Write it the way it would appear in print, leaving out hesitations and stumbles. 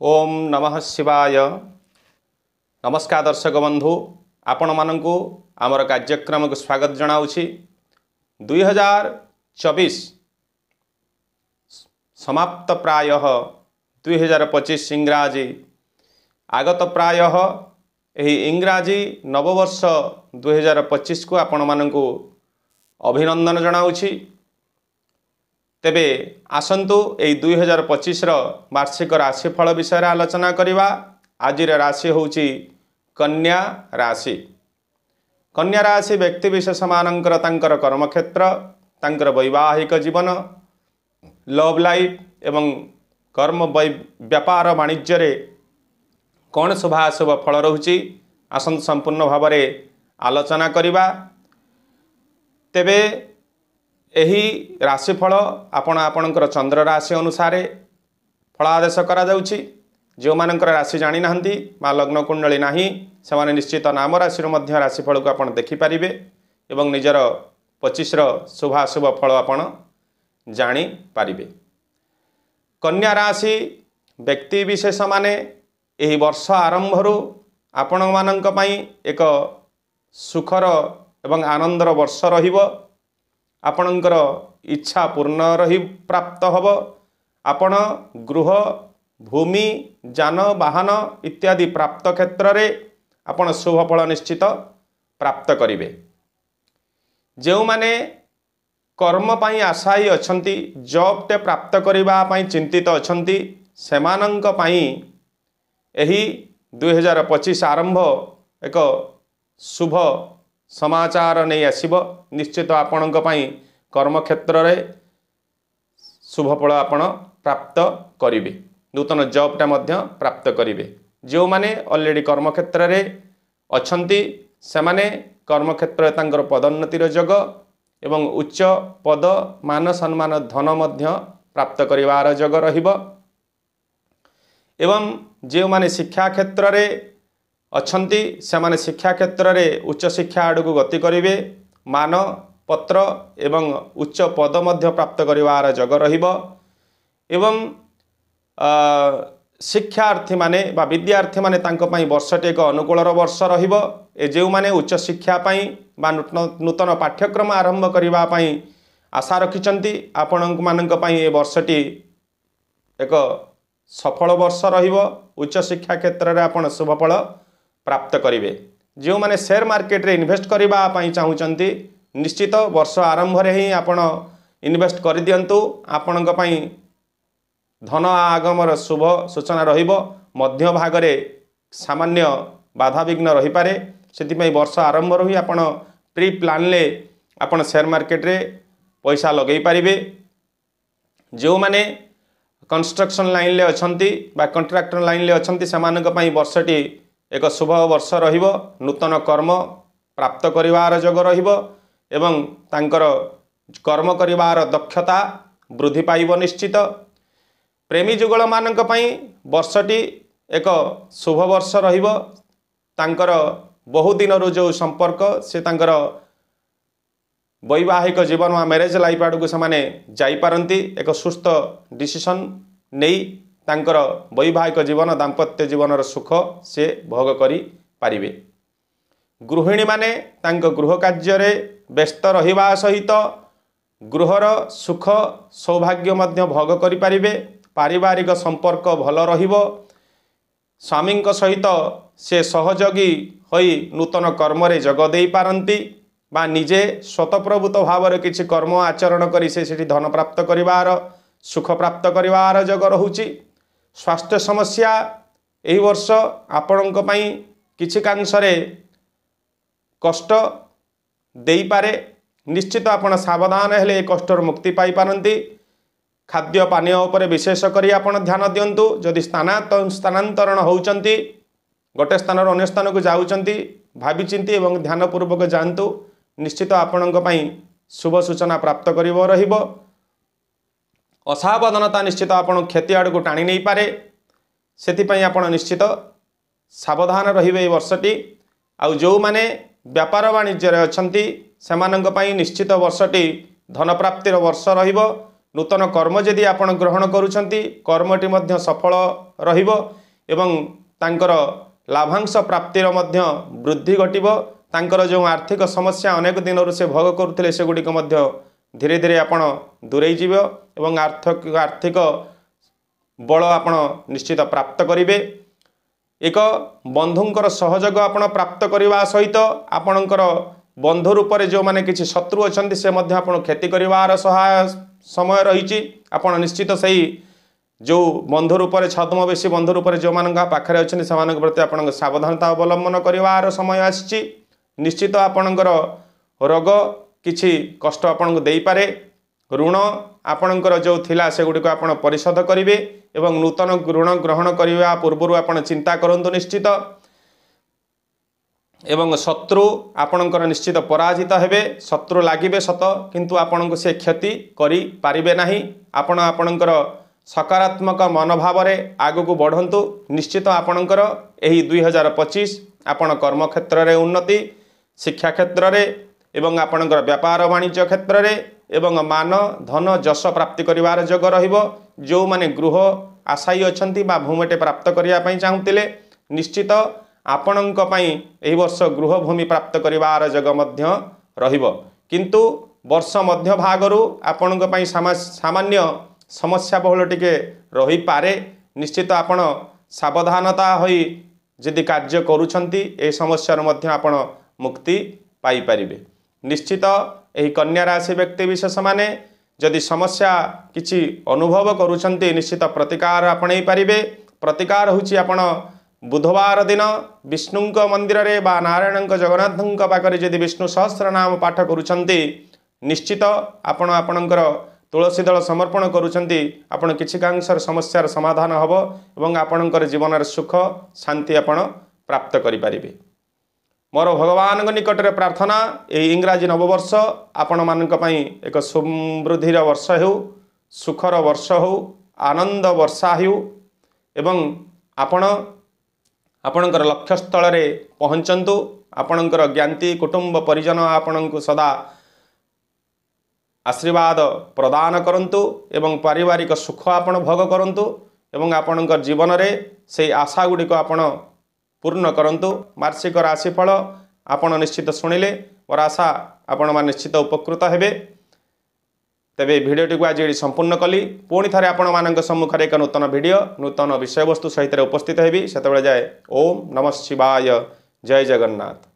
ओम नमः शिवाय। नमस्कार दर्शक बंधु, आपण मानंकु आमर कार्यक्रम को स्वागत जनाउछि। 2024 समाप्त प्राय 2025 इंग्राजी आगत प्राय एही इंग्राजी नववर्ष 2025 को आपण मानंकु अभिनंदन जनाउछि। तेबे आसंतु एई 2025 वार्षिक राशिफल विषय आलोचना करिबा। आजिर राशि होउची कन्या राशि। कन्या राशि व्यक्ति विशेष मानकर तांकर कर्मक्षेत्र, तांकर वैवाहिक जीवन, लव लाइफ एवं कर्म व्यापार वाणिज्य रे कौन शुभाशुभ फल रहुची आसंतु संपूर्ण भाव में आलोचना करिबा। तेबे एही राशिफल आपण आपणकर चंद्र राशि अनुसार फलादेश करा जाउछि। जो मानकर राशि जानी नाहंती बा लग्न कुंडली नाही से माने निश्चित नाम राशि मध्य राशिफल को आपण देखि परिबे एवं निजर 25 शुभाशुभ फल आपण जानी परिबे। कन्या राशि व्यक्ति विशेष माने एही वर्ष आरंभरू आपण मानक पई एक सुखर एवं आनंदर वर्ष रहिबो। आपणकर इच्छा पूर्ण रही प्राप्त हब। आपण गृह भूमि जान वाहन इत्यादि प्राप्त क्षेत्र रे आपण शुभ फल निश्चित प्राप्त करिवे। जो माने कर्म पाई आशायी अछंती, जॉब टे प्राप्त करिबा पाई चिंतित अछंती, सेमानंक पाई एही 2025 आरंभ एक शुभ समाचार नहीं आसिब। निश्चित आपणक पई कर्म क्षेत्र रे शुभ फल आपण प्राप्त करिवे। नूतन जॉब टा मध्य प्राप्त करिवे। जो माने ऑलरेडी कर्म क्षेत्र रे अछंती से माने कर्म क्षेत्र तांकर पदोन्नतिर जग एवं उच्च पद मान सम्मान धन मध्य प्राप्त करिवार जग रहिबो। एवं जो माने शिक्षा क्षेत्र रे अछंती से माने शिक्षा क्षेत्र रे उच्च शिक्षा आड़ू गति करिवे। मान पत्र एवं उच्च पद मध्य प्राप्त करिवार जग रहिबो। एवं शिक्षार्थी माने बा विद्यार्थी माने तांको पई वर्षटे एक अनुकूलर वर्ष रहिबो। ए जेउ माने उच्च शिक्षा पई बा नूतन पाठ्यक्रम आरंभ करिवा पई आशा रखिचंती आपणक मानक पई ए वर्षटी एक सफल वर्ष रहिबो। उच्च शिक्षा क्षेत्र रे आपण शुभ फल प्राप्त करिवे। जो माने शेयर मार्केट रे इन्वेस्ट करिबा पई चाहुचंती निश्चित वर्ष आरंभ रे ही आपण इन्वेस्ट कर दियंतु। आपणक पई धन आगमर शुभ सूचना रहिबो। मध्य भाग रे सामान्य बाधा विघ्न रही पारे। सेति पई वर्ष आरंभ रही आपण प्री प्लान ले आपण शेयर मार्केट रे पैसा लगेई पारिबे। जो माने कंस्ट्रक्शन लाइन ले अछंती बा कॉन्ट्रैक्टर लाइन ले अछंती सेमानक पई वर्षटी एक शुभ वर्ष रहिबो। नूतन कर्म प्राप्त करिवार जग रहिबो एवं तांकर कर्म करिवार दक्षता वृद्धि पाइबो निश्चित। प्रेमी जुगल मानक पई वर्षटी एक शुभ वर्ष रहिबो। तांकर बहु दिन रो जो संपर्क से तांकर वैवाहिक जीवन वा मैरिज लाइफ आड़ू से माने जाई पारंती। एक सुस्थ डिसीजन नहीं तांकर वैवाहिक जीवन दाम्पत्य जीवन सुख से भोग करी पारिबे। गृहिणी माने तांक गृह कार्य रे व्यस्त रहिबा सहित गृहर सुख सौभाग्य मध्य भोग करि पारिबे। पारिवारिक संपर्क भल रहिबो। स्वामी सहित से सहयोगी होई नूतन कर्म रे जग देई पारंती बा निजे स्वतःप्रभुत भाव रे किछि कर्म आचरण करी से सेठी धन प्राप्त करिवार सुख प्राप्त करिवार जग रहुची। स्वास्थ्य समस्या एही वर्ष आपणक पई किछि कांशरे कष्ट देई पारे। निश्चित आपण सावधान हेले कष्टर मुक्ति पाई पारंती। खाद्य पानीय उपरे विशेष करी आपण ध्यान दियंतु। जदि स्थानांतरण होउचंती गोटे स्थान अन्य स्थान को जाउचंती भाबी चिंती एवं ध्यानपूर्वक जानतु। निश्चित आपणक पई शुभ सूचना प्राप्त करिवो रहिबो। असावधानता निश्चित आपण क्षति आड़ को टाणी नहीं पारे। सेति पई आपण निश्चित सावधान रहिबे वर्षटी। आउ जो माने व्यापार वाणिज्य रे अछंती सेमानंक पई निश्चित वर्षटी धन प्राप्तिर वर्ष रहिबो। नूतन कर्म जदि आपण ग्रहण करुछंती कर्मटी मध्य सफल रहिबो एवं तांकर लाभांश प्राप्तिर मध्य वृद्धि घटिबो। तांकर जो आर्थिक समस्या अनेक दिन से भोग करुथिले से गुडिक मध्य धीरे धीरे आपण दूरेई जीवो एवं आर्थिक बल आपण निश्चित प्राप्त करिवे। एक बंधुंकर सहयोग आपण प्राप्त करने सहित आपणकर बंधु रूप से जो माने किसी शत्रु अच्छा से मध्य आपण क्षति कर सहाय समय रही आपण निश्चित से जो बंधु रूप से छद्मवेशी बंधु रूप से जो मान पाखे अच्छे से प्रति आप सावधानता अवलंबन कर समय आसी निश्चित आपणकर रोग किछि कष्ट आपन को दे पारे। ऋण आपणकर जो थिला से गुडिक आपण परिशोध करिवे एवं नूतन ऋण ग्रहण करने पूर्व आपण चिंता करंतु निश्चित एवं शत्रु आपणकर निश्चित पराजित हेबे। शत्रु लागिबे सत किंतु आपण को से क्षति करि पारिबे नाही। आपण आपणकर सकारात्मक मनोभाव रे आगु को बढ़ंतु निश्चित आपणकर एही 2025 आपण कर्म क्षेत्र रे उन्नति शिक्षा क्षेत्र रे एवं आपणकर व्यापार वाणिज्य क्षेत्र रे एवं मान धन जश प्राप्ति करिवार जोग रहिबो। जो माने गृह आशायी अछंती बा भूमिटे प्राप्त करिया पई चाहुतिले निश्चित आपणक पई एही वर्ष गृह भूमि प्राप्त करिवार जोग मध्य रहिबो। किंतु वर्ष मध्य भागरु आपणक पई सामान्य समस्या बहुल टिके रही पारे। निश्चित आपण सावधानता होई यदि कार्य करूछंती ए समस्या मध्य आपण मुक्ति पाई परिबे। निश्चित एही कन्या राशि व्यक्ति विशेष माने जदि समस्या किछि अनुभव करूछंती निश्चित प्रतिकार आपणै पारिबे। प्रतिकार होछि आपण बुधवार दिन विष्णुंक मंदिर रे बा नारायणंक जगन्नाथंक पाखरे जदि विष्णु सहस्र नाम पाठ करूछंती निश्चित आपण आपणकर तुलसी दल समर्पण करूछंती आपण किछि कांशर समस्यार समाधान हबो एवं आपणकर जीवनर सुख शांति आपण प्राप्त करि पारिबे। मोर भगवान निकट में प्रार्थना यही इंग्राजी नववर्ष आपण मानक पई एक समृद्धिर वर्ष हो सुखर वर्ष हो आनंद वर्षा हो एवं आपणकर लक्ष्यस्थल रे पहुँचतु। आपणकर ज्ञाति कुटुंब परिजन आपण को सदा आशीर्वाद प्रदान करंतु एवं पारिवारिक सुख आपण भोग करंतु एवं आपणकर जीवन रे से आशा गुड़िक आपण पूर्ण करंतु। वार्षिक राशिफल आपण निश्चित शुणिले मोर आशा आपण मान निश्चित उपकृत हेबे। तेबे भिडियोटी को आज संपूर्ण कली पुणी थारे आपण मानक सम्मुख एक नूतन भिडियो नूतन विषय वस्तु सहित उपस्थित हेबी। सेतबेले जाए ओम नमः शिवाय जय जगन्नाथ।